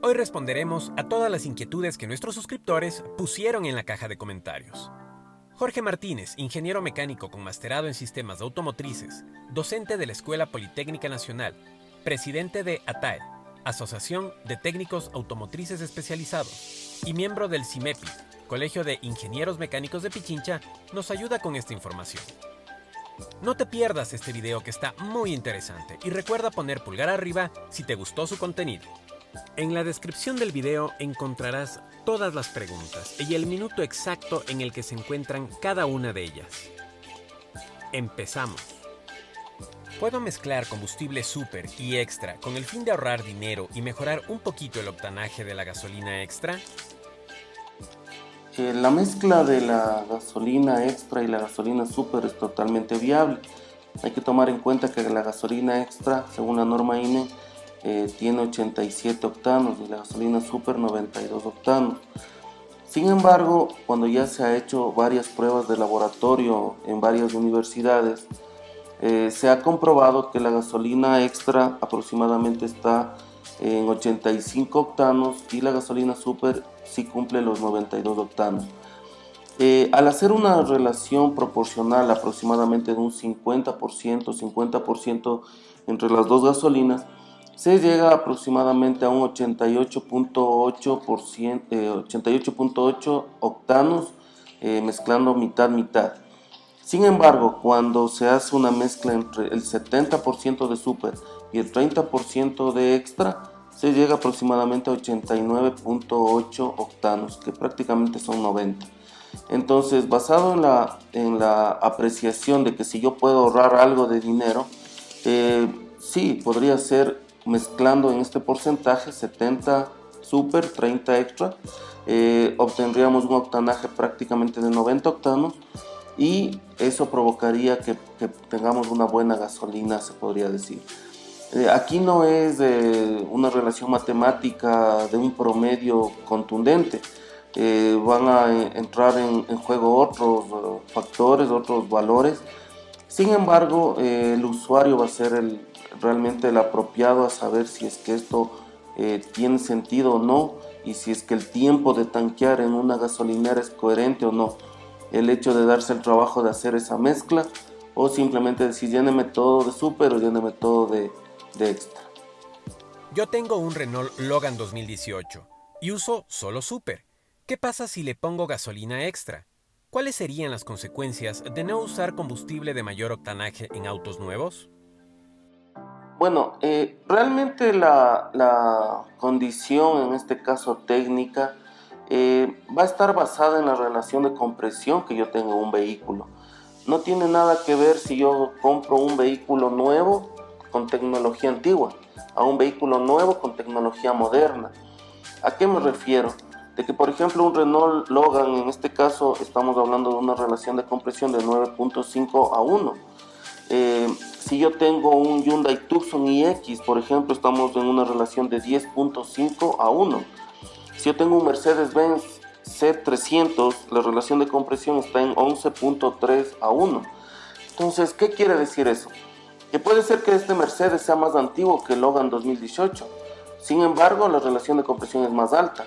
Hoy responderemos a todas las inquietudes que nuestros suscriptores pusieron en la caja de comentarios. Jorge Martínez, ingeniero mecánico con masterado en sistemas automotrices, docente de la Escuela Politécnica Nacional, presidente de ATAE, Asociación de Técnicos Automotrices Especializados, y miembro del CIMEPI, Colegio de Ingenieros Mecánicos de Pichincha, nos ayuda con esta información. No te pierdas este video que está muy interesante y recuerda poner pulgar arriba si te gustó su contenido. En la descripción del video encontrarás todas las preguntas y el minuto exacto en el que se encuentran cada una de ellas. Empezamos. ¿Puedo mezclar combustible super y extra con el fin de ahorrar dinero y mejorar un poquito el octanaje de la gasolina extra? La mezcla de la gasolina extra y la gasolina super es totalmente viable. Hay que tomar en cuenta que la gasolina extra, según la norma INE, tiene 87 octanos y la gasolina super 92 octanos. Sin embargo, cuando ya se ha hecho varias pruebas de laboratorio en varias universidades, se ha comprobado que la gasolina extra aproximadamente está en 85 octanos y la gasolina super sí cumple los 92 octanos. Al hacer una relación proporcional aproximadamente de un 50% entre las dos gasolinas, se llega aproximadamente a un 88.8 octanos, mezclando mitad-mitad. Sin embargo, cuando se hace una mezcla entre el 70% de super y el 30% de extra, se llega aproximadamente a 89.8 octanos, que prácticamente son 90. Entonces, basado en la apreciación de que si yo puedo ahorrar algo de dinero, sí, podría ser mezclando en este porcentaje 70 super, 30 extra, obtendríamos un octanaje prácticamente de 90 octanos y eso provocaría que tengamos una buena gasolina, se podría decir. Aquí no es una relación matemática de un promedio contundente. Van a entrar en juego otros factores, otros valores. Sin embargo, el usuario va a ser realmente el apropiado a saber si es que esto tiene sentido o no y si es que el tiempo de tanquear en una gasolinera es coherente o no. El hecho de darse el trabajo de hacer esa mezcla o simplemente decir lléneme todo de super o lléneme todo de extra. Yo tengo un Renault Logan 2018 y uso solo super. ¿Qué pasa si le pongo gasolina extra? ¿Cuáles serían las consecuencias de no usar combustible de mayor octanaje en autos nuevos? Bueno, realmente la condición, en este caso técnica, va a estar basada en la relación de compresión que yo tengo en un vehículo. No tiene nada que ver si yo compro un vehículo nuevo con tecnología antigua a un vehículo nuevo con tecnología moderna. ¿A qué me refiero? De que, por ejemplo, un Renault Logan, en este caso estamos hablando de una relación de compresión de 9.5 a 1. Si yo tengo un Hyundai Tucson iX, por ejemplo, estamos en una relación de 10.5 a 1. Si yo tengo un Mercedes-Benz C300, la relación de compresión está en 11.3 a 1. Entonces, ¿qué quiere decir eso? Que puede ser que este Mercedes sea más antiguo que el Logan 2018. Sin embargo, la relación de compresión es más alta.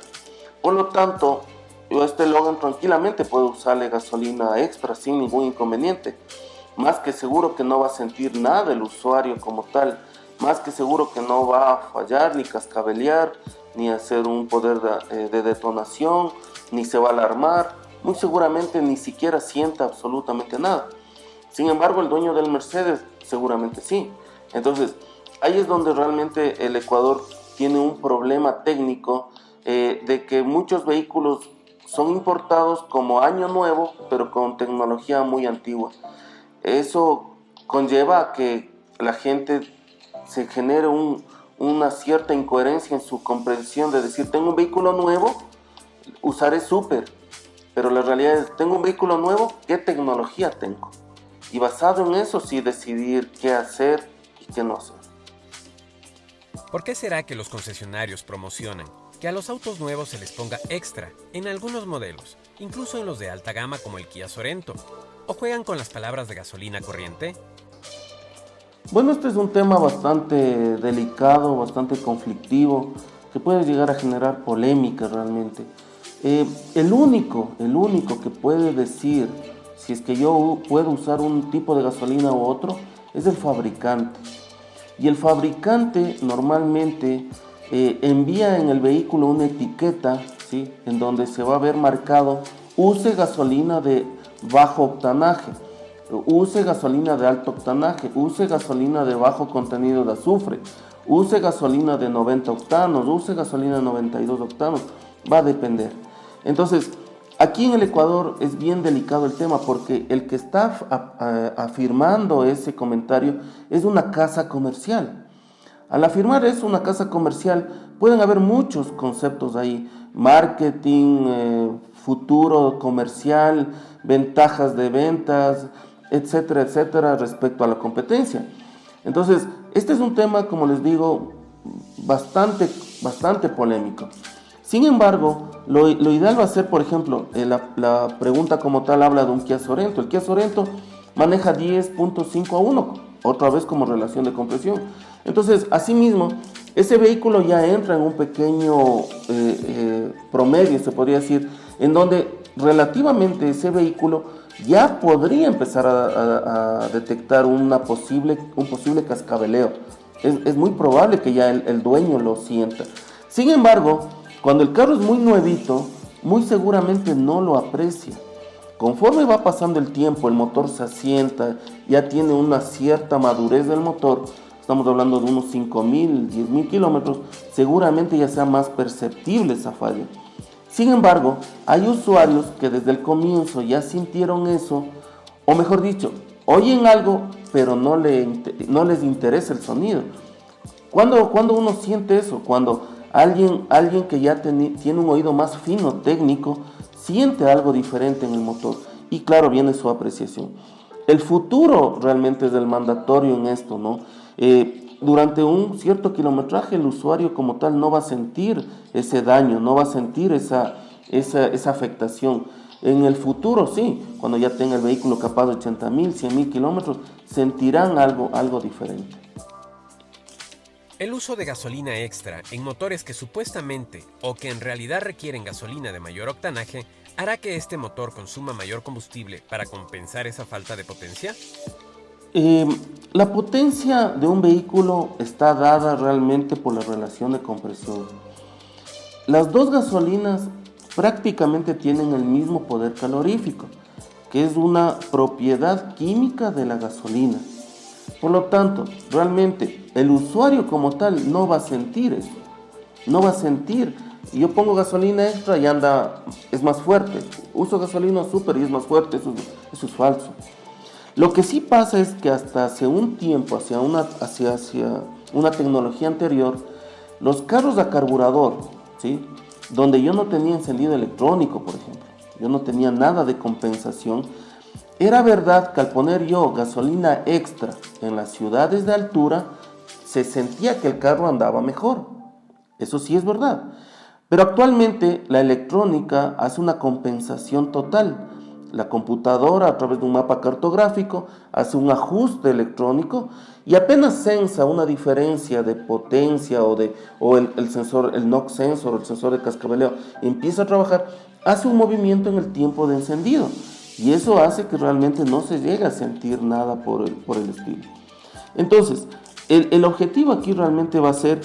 Por lo tanto, yo a este Logan tranquilamente puedo usarle gasolina extra sin ningún inconveniente. Más que seguro que no va a sentir nada el usuario como tal. Más que seguro que no va a fallar, ni cascabelear, ni hacer un poder de detonación, ni se va a alarmar. Muy seguramente ni siquiera sienta absolutamente nada. Sin embargo, el dueño del Mercedes seguramente sí. Entonces, ahí es donde realmente el Ecuador tiene un problema técnico de que muchos vehículos son importados como año nuevo, pero con tecnología muy antigua. Eso conlleva a que la gente se genere una cierta incoherencia en su comprensión de decir, tengo un vehículo nuevo, usaré super, pero la realidad es, tengo un vehículo nuevo, ¿qué tecnología tengo? Y basado en eso sí decidir qué hacer y qué no hacer. ¿Por qué será que los concesionarios promocionan que a los autos nuevos se les ponga extra en algunos modelos, incluso en los de alta gama como el Kia Sorento? ¿O juegan con las palabras de gasolina corriente? Bueno, este es un tema bastante delicado, bastante conflictivo. que puede llegar a generar polémica realmente. El único que puede decir si es que yo puedo usar un tipo de gasolina u otro es el fabricante. Y el fabricante normalmente envía en el vehículo una etiqueta, ¿sí?, en donde se va a ver marcado: use gasolina de bajo octanaje, use gasolina de alto octanaje, use gasolina de bajo contenido de azufre, use gasolina de 90 octanos, use gasolina de 92 octanos. Va a depender. Entonces, aquí en el Ecuador es bien delicado el tema, porque el que está afirmando ese comentario es una casa comercial. Al afirmar eso, una casa comercial, pueden haber muchos conceptos ahí: marketing, futuro comercial, ventajas de ventas, etcétera, etcétera, respecto a la competencia. Entonces, este es un tema, como les digo, bastante polémico. Sin embargo, lo ideal va a ser, por ejemplo, la pregunta como tal habla de un Kia Sorento. El Kia Sorento maneja 10.5 a 1, otra vez como relación de compresión. Entonces, asimismo, ese vehículo ya entra en un pequeño promedio, se podría decir, en donde relativamente ese vehículo ya podría empezar a detectar un posible cascabeleo. Es muy probable que ya el dueño lo sienta. Sin embargo, cuando el carro es muy nuevito, muy seguramente no lo aprecia. Conforme va pasando el tiempo, el motor se asienta, ya tiene una cierta madurez del motor, estamos hablando de unos 5.000, 10.000 kilómetros, seguramente ya sea más perceptible esa falla. Sin embargo, hay usuarios que desde el comienzo ya sintieron eso, o mejor dicho, oyen algo, pero no les interesa el sonido. ¿Cuándo uno siente eso? Cuando alguien que ya tiene un oído más fino, técnico, siente algo diferente en el motor, y claro, viene su apreciación. El futuro realmente es el mandatorio en esto, ¿no? Durante un cierto kilometraje el usuario como tal no va a sentir ese daño, no va a sentir esa afectación. En el futuro sí, cuando ya tenga el vehículo capaz de 80.000, 100.000 kilómetros, sentirán algo diferente. El uso de gasolina extra en motores que supuestamente o que en realidad requieren gasolina de mayor octanaje hará que este motor consuma mayor combustible para compensar esa falta de potencia. La potencia de un vehículo está dada realmente por la relación de compresión. Las dos gasolinas prácticamente tienen el mismo poder calorífico, que es una propiedad química de la gasolina. Por lo tanto, realmente el usuario como tal no va a sentir eso. No va a sentir: yo pongo gasolina extra y es más fuerte. Uso gasolina super y es más fuerte. Eso es falso. Lo que sí pasa es que hasta hace un tiempo, hacia una tecnología anterior, los carros a carburador, ¿sí?, donde yo no tenía encendido electrónico, por ejemplo, yo no tenía nada de compensación, era verdad que al poner yo gasolina extra en las ciudades de altura, se sentía que el carro andaba mejor. Eso sí es verdad. Pero actualmente la electrónica hace una compensación total. La computadora, a través de un mapa cartográfico, hace un ajuste electrónico y apenas sensa una diferencia de potencia o el sensor, el knock sensor, el sensor de cascabeleo, empieza a trabajar, hace un movimiento en el tiempo de encendido. Y eso hace que realmente no se llegue a sentir nada por el estilo. Entonces, el objetivo aquí realmente va a ser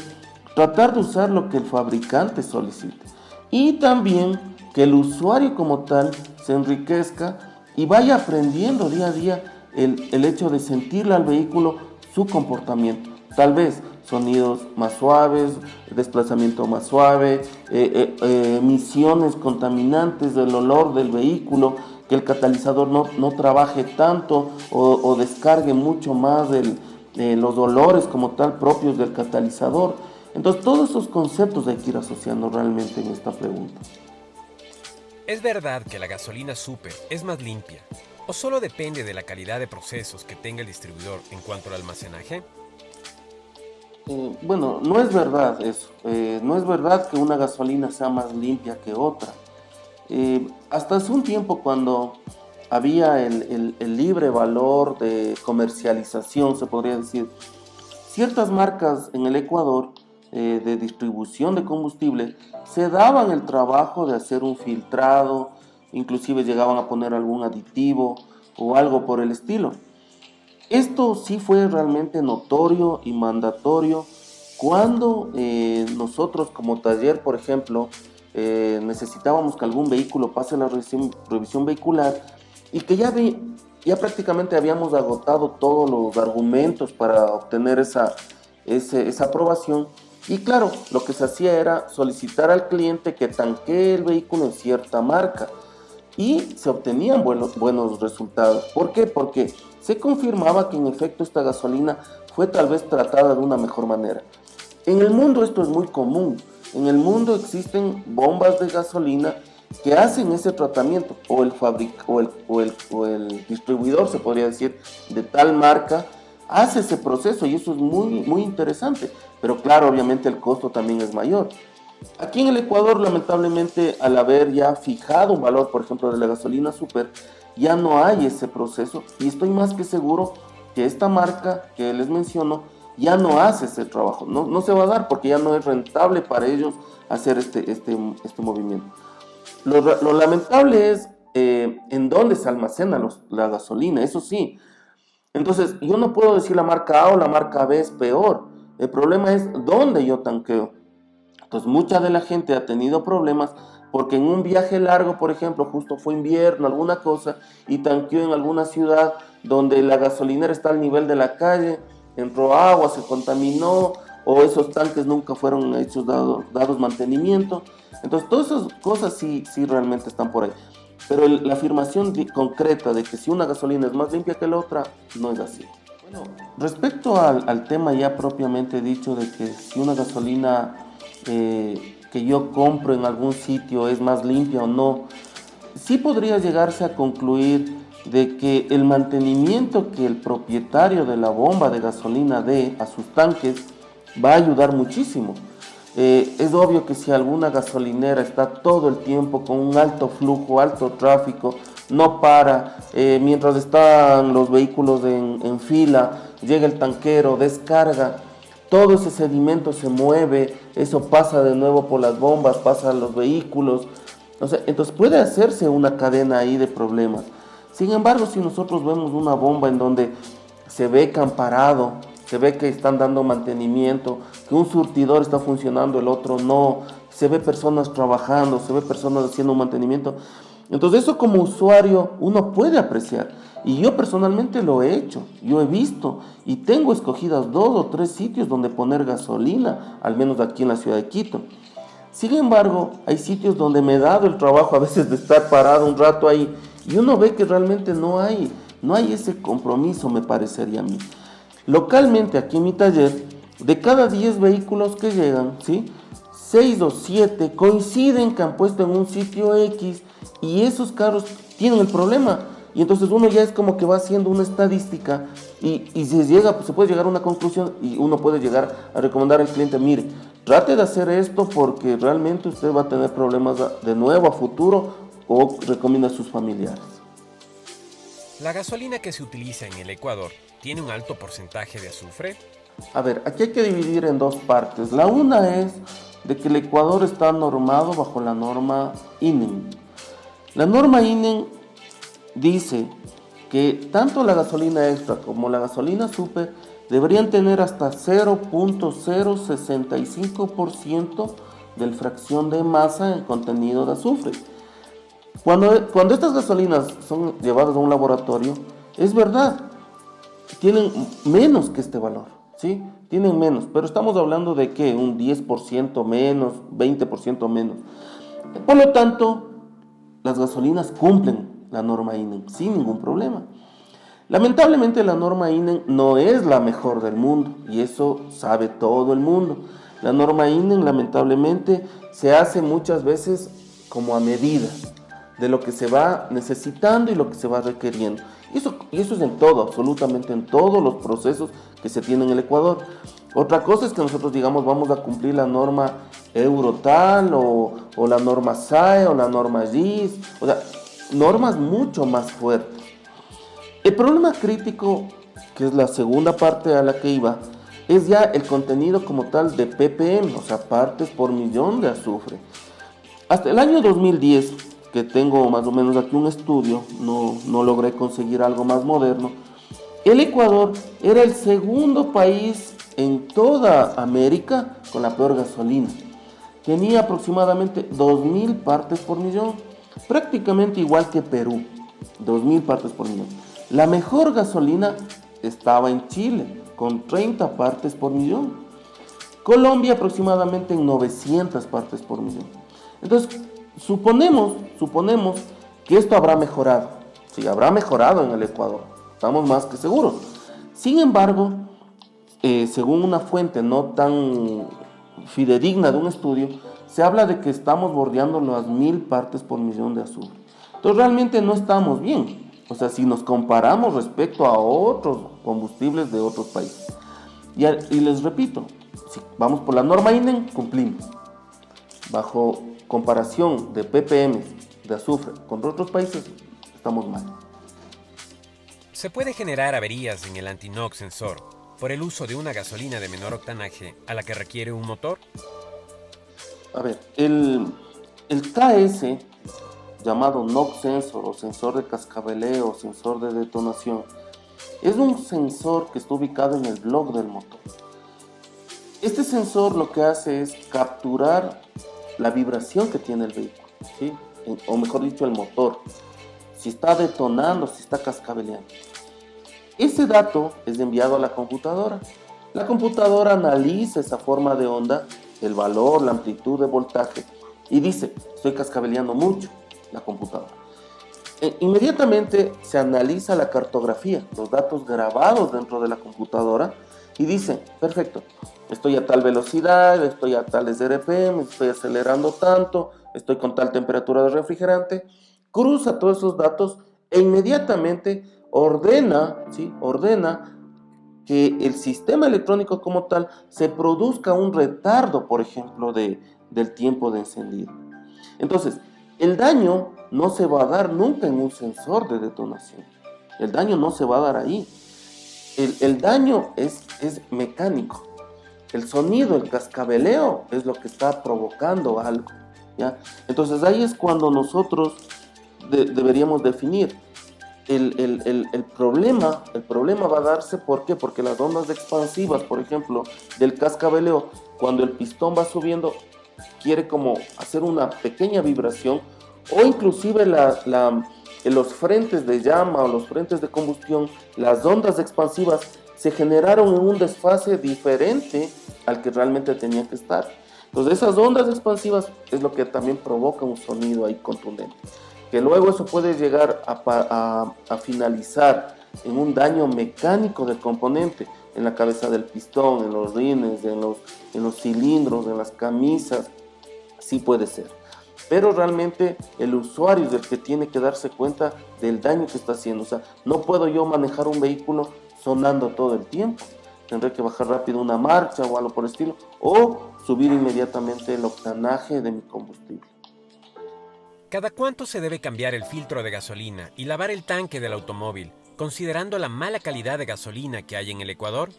tratar de usar lo que el fabricante solicite. Y también que el usuario como tal se enriquezca y vaya aprendiendo día a día el hecho de sentirle al vehículo su comportamiento. Tal vez sonidos más suaves, desplazamiento más suave, emisiones contaminantes del olor del vehículo, que el catalizador no trabaje tanto o descargue mucho más los olores como tal propios del catalizador. Entonces todos esos conceptos hay que ir asociando realmente en esta pregunta. ¿Es verdad que la gasolina super es más limpia o solo depende de la calidad de procesos que tenga el distribuidor en cuanto al almacenaje? Bueno, no es verdad eso. No es verdad que una gasolina sea más limpia que otra. Hasta hace un tiempo, cuando había el libre valor de comercialización, se podría decir, ciertas marcas en el Ecuador de distribución de combustible se daban el trabajo de hacer un filtrado, inclusive llegaban a poner algún aditivo o algo por el estilo. Esto sí fue realmente notorio y mandatorio cuando nosotros como taller, por ejemplo, necesitábamos que algún vehículo pase la revisión vehicular y que ya prácticamente habíamos agotado todos los argumentos para obtener esa aprobación. Y claro, lo que se hacía era solicitar al cliente que tanquee el vehículo en cierta marca y se obtenían buenos resultados. ¿Por qué? Porque se confirmaba que en efecto esta gasolina fue tal vez tratada de una mejor manera. En el mundo esto es muy común. En el mundo existen bombas de gasolina que hacen ese tratamiento, o el distribuidor, se podría decir, de tal marca, hace ese proceso, y eso es muy, muy interesante. Pero claro, obviamente el costo también es mayor. Aquí en el Ecuador, lamentablemente, al haber ya fijado un valor, por ejemplo, de la gasolina super, ya no hay ese proceso, y estoy más que seguro que esta marca que les menciono ya no hace ese trabajo, no se va a dar porque ya no es rentable para ellos hacer este movimiento. Lo lamentable es en dónde se almacena la gasolina, eso sí. Entonces, yo no puedo decir la marca A o la marca B es peor. El problema es dónde yo tanqueo. Entonces, mucha de la gente ha tenido problemas porque en un viaje largo, por ejemplo, justo fue invierno, alguna cosa, y tanqueó en alguna ciudad donde la gasolinera está al nivel de la calle, entró agua, se contaminó, o esos tanques nunca fueron hechos dados mantenimiento. Entonces, todas esas cosas sí realmente están por ahí. Pero la afirmación concreta de que si una gasolina es más limpia que la otra, no es así. Bueno, respecto al tema ya propiamente dicho de que si una gasolina que yo compro en algún sitio es más limpia o no, sí podría llegarse a concluir de que el mantenimiento que el propietario de la bomba de gasolina dé a sus tanques va a ayudar muchísimo. Es obvio que si alguna gasolinera está todo el tiempo con un alto flujo, alto tráfico, no para, mientras están los vehículos en fila, llega el tanquero, descarga, todo ese sedimento se mueve, eso pasa de nuevo por las bombas, pasa a los vehículos, o sea, entonces puede hacerse una cadena ahí de problemas. Sin embargo, si nosotros vemos una bomba en donde se ve que han parado, se ve que están dando mantenimiento, que un surtidor está funcionando, el otro no, se ve personas trabajando, se ve personas haciendo mantenimiento. Entonces eso como usuario uno puede apreciar. Y yo personalmente lo he hecho, yo he visto y tengo escogidas 2 o 3 sitios donde poner gasolina, al menos aquí en la ciudad de Quito. Sin embargo, hay sitios donde me he dado el trabajo a veces de estar parado un rato ahí y uno ve que realmente no hay ese compromiso, me parecería a mí. Localmente, aquí en mi taller, de cada 10 vehículos que llegan, ¿sí?, 6 o 7 coinciden que han puesto en un sitio X y esos carros tienen el problema. Y entonces uno ya es como que va haciendo una estadística y se puede llegar a una conclusión y uno puede llegar a recomendar al cliente, mire, trate de hacer esto porque realmente usted va a tener problemas de nuevo a futuro, o recomienda a sus familiares. ¿La gasolina que se utiliza en el Ecuador tiene un alto porcentaje de azufre? A ver, aquí hay que dividir en dos partes. La una es de que el Ecuador está normado bajo la norma INEN. La norma INEN dice que tanto la gasolina extra como la gasolina super deberían tener hasta 0.065% de fracción de masa en contenido de azufre. Cuando estas gasolinas son llevadas a un laboratorio, es verdad, tienen menos que este valor, ¿sí? Tienen menos, pero estamos hablando de que un 10% menos, 20% menos. Por lo tanto, las gasolinas cumplen la norma INEN sin ningún problema. Lamentablemente la norma INEN no es la mejor del mundo y eso sabe todo el mundo. La norma INEN lamentablemente se hace muchas veces como a medida de lo que se va necesitando y lo que se va requiriendo. Y eso es en todo, absolutamente en todos los procesos que se tienen en el Ecuador. Otra cosa es que nosotros digamos vamos a cumplir la norma Eurotal o la norma SAE o la norma GIS, o sea, normas mucho más fuertes. El problema crítico, que es la segunda parte a la que iba, es ya el contenido como tal de ppm, o sea, partes por millón de azufre. Hasta el año 2010, que tengo más o menos aquí un estudio, no logré conseguir algo más moderno, el Ecuador era el segundo país en toda América con la peor gasolina. Tenía aproximadamente 2.000 partes por millón, prácticamente igual que Perú, 2.000 partes por millón. La mejor gasolina estaba en Chile, con 30 partes por millón. Colombia aproximadamente en 900 partes por millón. Entonces, suponemos que esto habrá mejorado. Sí, habrá mejorado en el Ecuador, estamos más que seguros. Sin embargo, según una fuente no tan fidedigna de un estudio, se habla de que estamos bordeando las 1.000 partes por millón de azufre. Entonces realmente no estamos bien. O sea, si nos comparamos respecto a otros combustibles de otros países. Y les repito, si vamos por la norma INEN, cumplimos. Bajo comparación de ppm de azufre con otros países, estamos mal. ¿Se puede generar averías en el anti-NOx sensor por el uso de una gasolina de menor octanaje a la que requiere un motor? A ver, el KS, llamado NOx sensor o sensor de cascabeleo, sensor de detonación, es un sensor que está ubicado en el bloque del motor. Este sensor lo que hace es capturar la vibración que tiene el vehículo, ¿sí? O mejor dicho, el motor, si está detonando, si está cascabeleando. Ese dato es enviado a la computadora. La computadora analiza esa forma de onda, el valor, la amplitud de voltaje, y dice, estoy cascabeleando mucho, la computadora. Inmediatamente se analiza la cartografía, los datos grabados dentro de la computadora, y dice, perfecto, estoy a tal velocidad, estoy a tales RPM, estoy acelerando tanto, estoy con tal temperatura de refrigerante, cruza todos esos datos e inmediatamente ordena que el sistema electrónico como tal se produzca un retardo, por ejemplo, del tiempo de encendido. Entonces, el daño no se va a dar nunca en un sensor de detonación. El daño no se va a dar ahí. El daño es mecánico. El sonido, el cascabeleo es lo que está provocando algo, ¿ya? Entonces ahí es cuando nosotros deberíamos definir. El problema va a darse, ¿por qué? Porque las ondas expansivas, por ejemplo, del cascabeleo, cuando el pistón va subiendo, quiere como hacer una pequeña vibración, o inclusive los frentes de llama o los frentes de combustión, las ondas expansivas se generaron en un desfase diferente al que realmente tenía que estar. Entonces esas ondas expansivas es lo que también provoca un sonido ahí contundente, que luego eso puede llegar a finalizar en un daño mecánico del componente, en la cabeza del pistón, en los rines, en los cilindros, en las camisas, sí puede ser. Pero realmente el usuario es el que tiene que darse cuenta del daño que está haciendo. O sea, no puedo yo manejar un vehículo sonando todo el tiempo. Tendré que bajar rápido una marcha o algo por el estilo, o subir inmediatamente el octanaje de mi combustible. ¿Cada cuánto se debe cambiar el filtro de gasolina y lavar el tanque del automóvil, considerando la mala calidad de gasolina que hay en el Ecuador?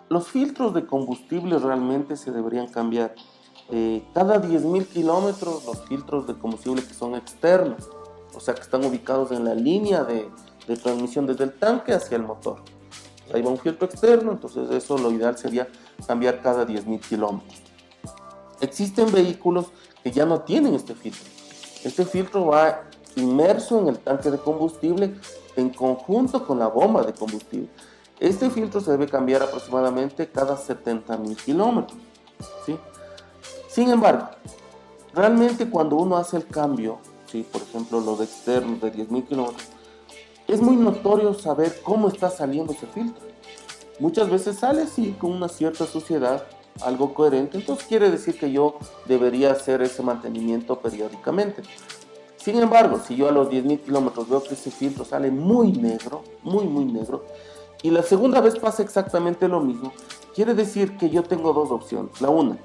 Los filtros de combustible realmente se deberían cambiar. Cada 10.000 kilómetros los filtros de combustible que son externos, o sea que están ubicados en la línea de transmisión desde el tanque hacia el motor. Ahí va un filtro externo, entonces eso lo ideal sería cambiar cada 10.000 kilómetros. Existen vehículos que ya no tienen este filtro. Este filtro va inmerso en el tanque de combustible en conjunto con la bomba de combustible. Este filtro se debe cambiar aproximadamente cada 70.000 kilómetros, ¿sí? Sin embargo, realmente cuando uno hace el cambio, ¿sí? Por ejemplo los externos de 10.000 kilómetros, es muy notorio saber cómo está saliendo ese filtro. Muchas veces sale así con una cierta suciedad, algo coherente, entonces quiere decir que yo debería hacer ese mantenimiento periódicamente. Sin embargo, si yo a los 10.000 kilómetros veo que ese filtro sale muy negro, muy negro, y la segunda vez pasa exactamente lo mismo, quiere decir que yo tengo dos opciones. La una,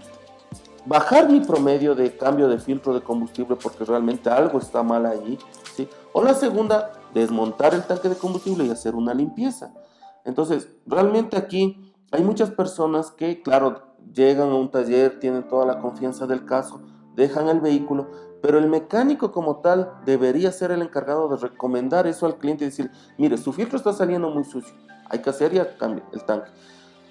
bajar mi promedio de cambio de filtro de combustible porque realmente algo está mal allí, ¿sí? O la segunda, desmontar el tanque de combustible y hacer una limpieza. Entonces, realmente aquí Hay muchas personas que, claro, llegan a un taller, tienen toda la confianza del caso, dejan el vehículo, pero el mecánico como tal debería ser el encargado de recomendar eso al cliente y decir, mire, su filtro está saliendo muy sucio, hay que hacer ya el tanque.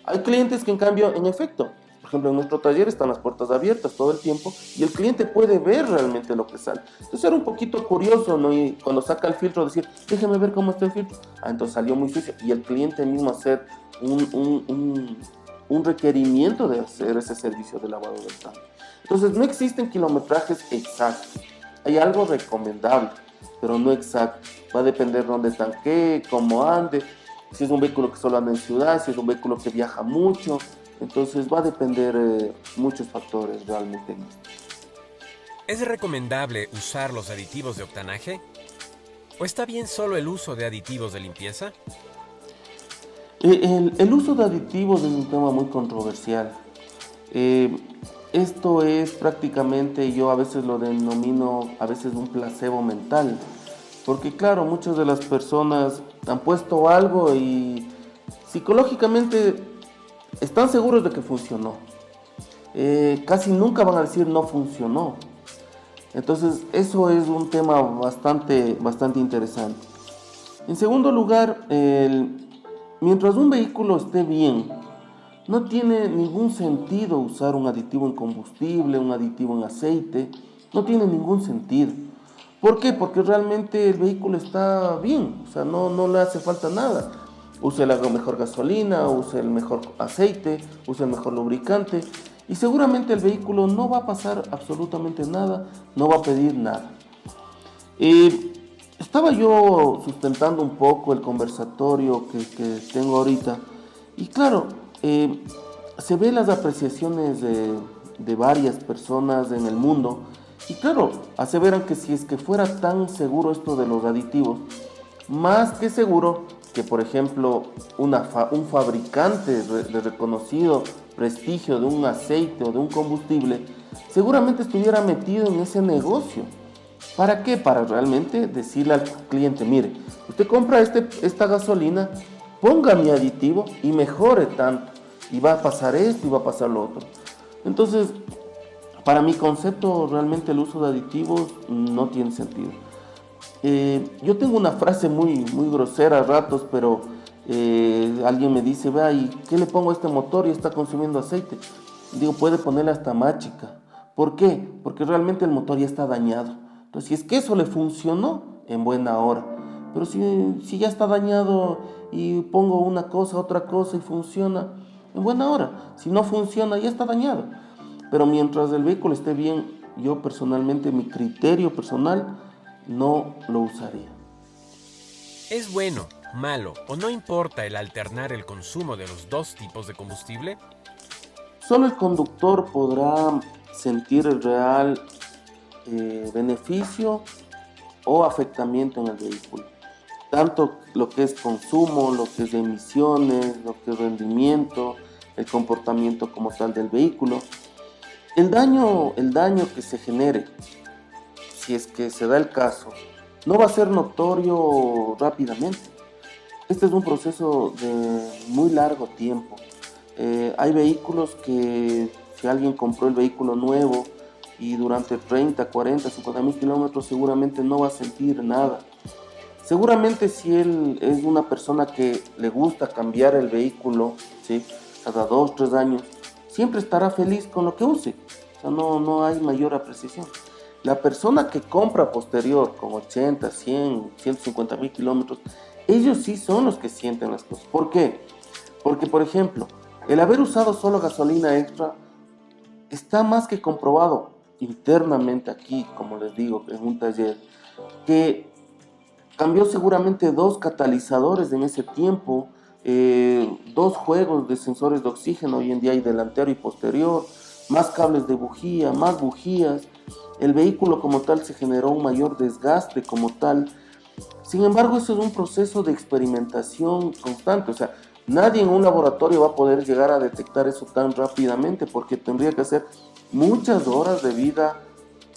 Hay clientes que en cambio, en efecto, por ejemplo, en nuestro taller están las puertas abiertas todo el tiempo y el cliente puede ver realmente lo que sale. Entonces era un poquito curioso, ¿no? Y cuando saca el filtro decir, déjeme ver cómo está el filtro. Ah, entonces salió muy sucio y el cliente mismo hacer un requerimiento de hacer ese servicio de lavado del tanque. Entonces no existen kilometrajes exactos. Hay algo recomendable, pero no exacto. Va a depender dónde tanquee, cómo ande, si es un vehículo que solo anda en ciudad, si es un vehículo que viaja mucho. Entonces va a depender muchos factores realmente. ¿Es recomendable usar los aditivos de octanaje? ¿O está bien solo el uso de aditivos de limpieza? El uso de aditivos es un tema muy controversial. Eh, Esto es prácticamente, yo a veces lo denomino a veces un placebo mental, porque claro, muchas de las personas han puesto algo y psicológicamente están seguros de que funcionó. Casi nunca van a decir no funcionó. Entonces eso es un tema bastante interesante. En segundo lugar, mientras un vehículo esté bien, no tiene ningún sentido usar un aditivo en combustible, un aditivo en aceite. No tiene ningún sentido. ¿Por qué? Porque realmente el vehículo está bien. O sea, no le hace falta nada. Use la mejor gasolina, use el mejor aceite, use el mejor lubricante. Y seguramente el vehículo no va a pasar absolutamente nada, no va a pedir nada. Estaba yo sustentando un poco el conversatorio que tengo ahorita. Y claro, se ven las apreciaciones de varias personas en el mundo y claro, aseveran que si es que fuera tan seguro esto de los aditivos, más que seguro que por ejemplo un fabricante de reconocido prestigio de un aceite o de un combustible, seguramente estuviera metido en ese negocio. ¿Para qué? Para realmente decirle al cliente, mire, usted compra esta gasolina, ponga mi aditivo y mejore tanto. Y va a pasar esto y va a pasar lo otro. Entonces, para mi concepto, realmente el uso de aditivos no tiene sentido. Yo tengo una frase muy grosera a ratos, pero alguien me dice, vea, ¿y qué le pongo a este motor y está consumiendo aceite? Digo, puede ponerle hasta más chica. ¿Por qué? Porque realmente el motor ya está dañado. Entonces, si es que eso le funcionó, en buena hora. Pero si ya está dañado y pongo una cosa, otra cosa y funciona, en buena hora. Si no funciona, ya está dañado. Pero mientras el vehículo esté bien, yo personalmente, mi criterio personal, no lo usaría. ¿Es bueno, malo o no importa el alternar el consumo de los dos tipos de combustible? Solo el conductor podrá sentir el real beneficio o afectamiento en el vehículo. Tanto lo que es consumo, lo que es emisiones, lo que es rendimiento, el comportamiento como tal del vehículo. El daño que se genere, si es que se da el caso, no va a ser notorio rápidamente. Este es un proceso de muy largo tiempo. Hay vehículos que si alguien compró el vehículo nuevo y durante 30, 40, 50 mil kilómetros seguramente no va a sentir nada. Seguramente si él es una persona que le gusta cambiar el vehículo, ¿sí? Cada 2, 3 años, siempre estará feliz con lo que use. O sea, no hay mayor apreciación. La persona que compra posterior con 80, 100, 150 mil kilómetros, ellos sí son los que sienten las cosas. ¿Por qué? Porque, por ejemplo, el haber usado solo gasolina extra está más que comprobado internamente aquí, como les digo, en un taller, que cambió seguramente 2 catalizadores en ese tiempo, 2 juegos de sensores de oxígeno, hoy en día hay delantero y posterior, más cables de bujía, más bujías, el vehículo como tal se generó un mayor desgaste como tal. Sin embargo, eso es un proceso de experimentación constante, o sea, nadie en un laboratorio va a poder llegar a detectar eso tan rápidamente porque tendría que hacer muchas horas de vida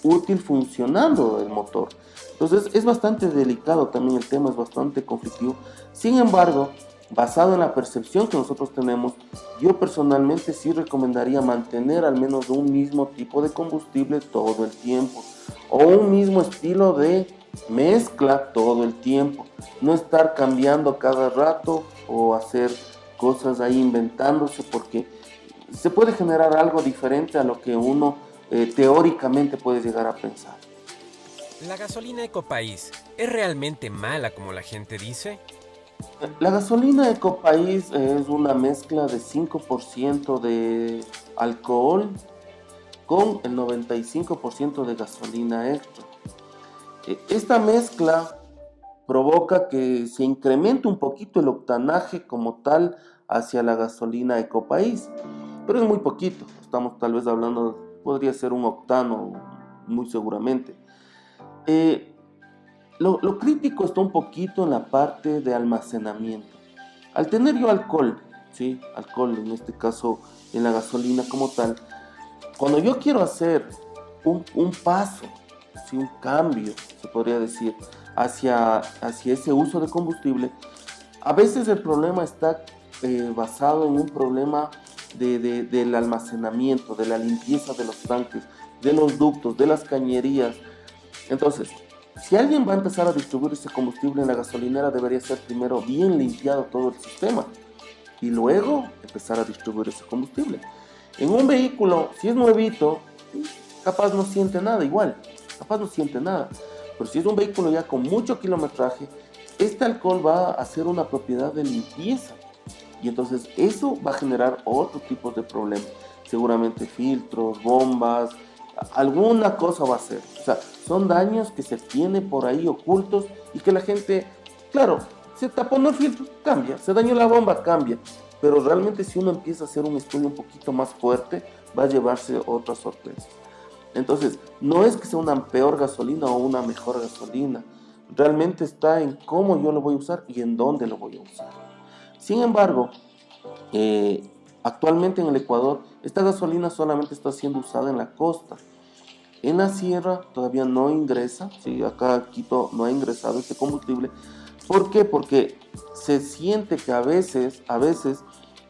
útil funcionando el motor. Entonces es bastante delicado también el tema, es bastante conflictivo. Sin embargo, basado en la percepción que nosotros tenemos, yo personalmente sí recomendaría mantener al menos un mismo tipo de combustible todo el tiempo o un mismo estilo de mezcla todo el tiempo, no estar cambiando cada rato o hacer cosas ahí inventándose, porque se puede generar algo diferente a lo que uno teóricamente puede llegar a pensar. ¿La gasolina Ecopaís es realmente mala como la gente dice? La gasolina Ecopaís es una mezcla de 5% de alcohol con el 95% de gasolina extra. Esta mezcla provoca que se incremente un poquito el octanaje como tal hacia la gasolina Ecopaís, pero es muy poquito, estamos tal vez hablando, podría ser un octano, muy seguramente. Eh, lo crítico está un poquito en la parte de almacenamiento. Al tener yo alcohol, ¿sí? Alcohol en este caso en la gasolina como tal, cuando yo quiero hacer un paso, ¿sí? Un cambio, se podría decir, hacia ese uso de combustible, a veces el problema está basado en un problema del almacenamiento, de la limpieza de los tanques, de los ductos, de las cañerías. Entonces, si alguien va a empezar a distribuir ese combustible en la gasolinera, debería ser primero bien limpiado todo el sistema y luego empezar a distribuir ese combustible. En un vehículo, si es nuevito, capaz no siente nada igual, capaz no siente nada. Pero si es un vehículo ya con mucho kilometraje, este alcohol va a ser una propiedad de limpieza. Y entonces eso va a generar otro tipo de problemas. Seguramente filtros, bombas, alguna cosa va a ser. O sea, son daños que se tienen por ahí ocultos y que la gente, claro, se tapó el filtro, cambia. Se dañó la bomba, cambia. Pero realmente si uno empieza a hacer un estudio un poquito más fuerte, va a llevarse otras sorpresas. Entonces, no es que sea una peor gasolina o una mejor gasolina. Realmente está en cómo yo lo voy a usar y en dónde lo voy a usar. Sin embargo, eh, actualmente en el Ecuador, esta gasolina solamente está siendo usada en la costa. En la sierra todavía no ingresa, ¿sí? Acá Quito no ha ingresado este combustible. ¿Por qué? Porque se siente que a veces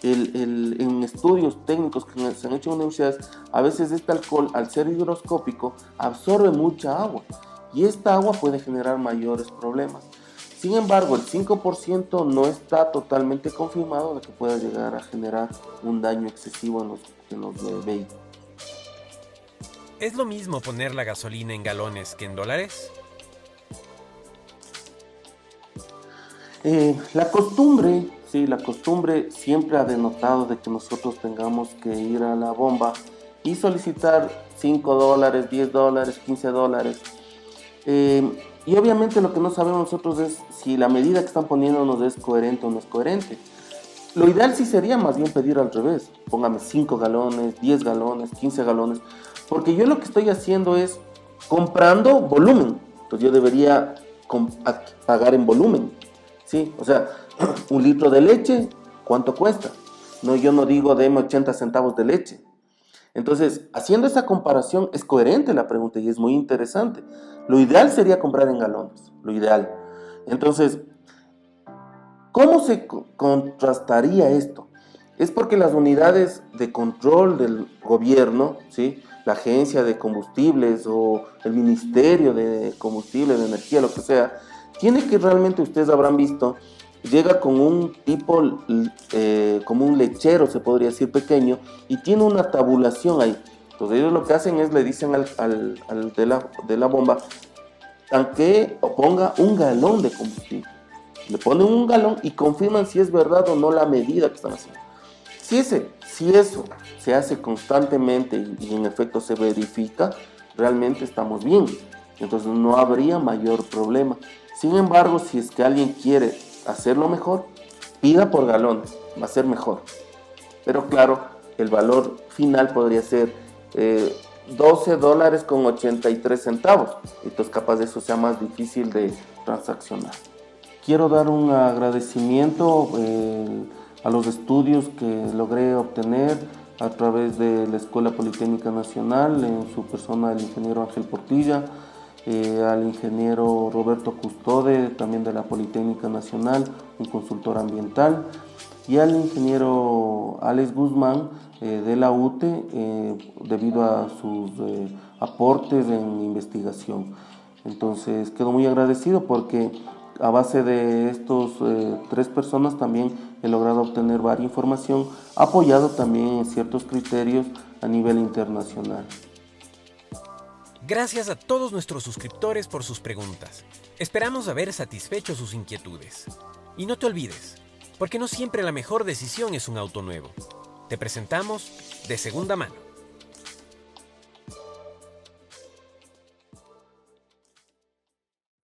en estudios técnicos que se han hecho en universidades, a veces este alcohol, al ser higroscópico, absorbe mucha agua y esta agua puede generar mayores problemas. Sin embargo, el 5% no está totalmente confirmado de que pueda llegar a generar un daño excesivo en los vehículos. ¿Es lo mismo poner la gasolina en galones que en dólares? La costumbre, sí, la costumbre siempre ha denotado de que nosotros tengamos que ir a la bomba y solicitar $5, $10, $15. Y obviamente lo que no sabemos nosotros es si la medida que están poniéndonos es coherente o no es coherente. Lo ideal sí sería más bien pedir al revés. Póngame 5 galones, 10 galones, 15 galones. Porque yo lo que estoy haciendo es comprando volumen. Entonces yo debería pagar en volumen. ¿Sí? O sea, un litro de leche, ¿cuánto cuesta? No, yo no digo deme 80 centavos de leche. Entonces, haciendo esa comparación, es coherente la pregunta y es muy interesante. Lo ideal sería comprar en galones, lo ideal. Entonces, ¿cómo se contrastaría esto? Es porque las unidades de control del gobierno, ¿sí? La agencia de combustibles o el ministerio de combustible, de energía, lo que sea, tiene que realmente, ustedes habrán visto, llega con un tipo, como un lechero, se podría decir, pequeño, y tiene una tabulación ahí. Entonces ellos lo que hacen es le dicen al de la bomba, tanque o ponga un galón de combustible. Le ponen un galón y confirman si es verdad o no la medida que están haciendo. Si eso se hace constantemente y en efecto se verifica, realmente estamos bien. Entonces no habría mayor problema. Sin embargo, si es que alguien quiere hacerlo mejor, pida por galones, va a ser mejor. Pero claro, el valor final podría ser $12.83. Entonces capaz de eso sea más difícil de transaccionar. Quiero dar un agradecimiento a los estudios que logré obtener a través de la Escuela Politécnica Nacional, en su persona el ingeniero Ángel Portilla, al ingeniero Roberto Custode, también de la Politécnica Nacional, un consultor ambiental, y al ingeniero Alex Guzmán de la UTE, debido a sus aportes en investigación. Entonces quedo muy agradecido porque a base de estos 3 personas también he logrado obtener varias información, apoyado también en ciertos criterios a nivel internacional. Gracias a todos nuestros suscriptores por sus preguntas. Esperamos haber satisfecho sus inquietudes. Y no te olvides, porque no siempre la mejor decisión es un auto nuevo. Te presentamos De Segunda Mano.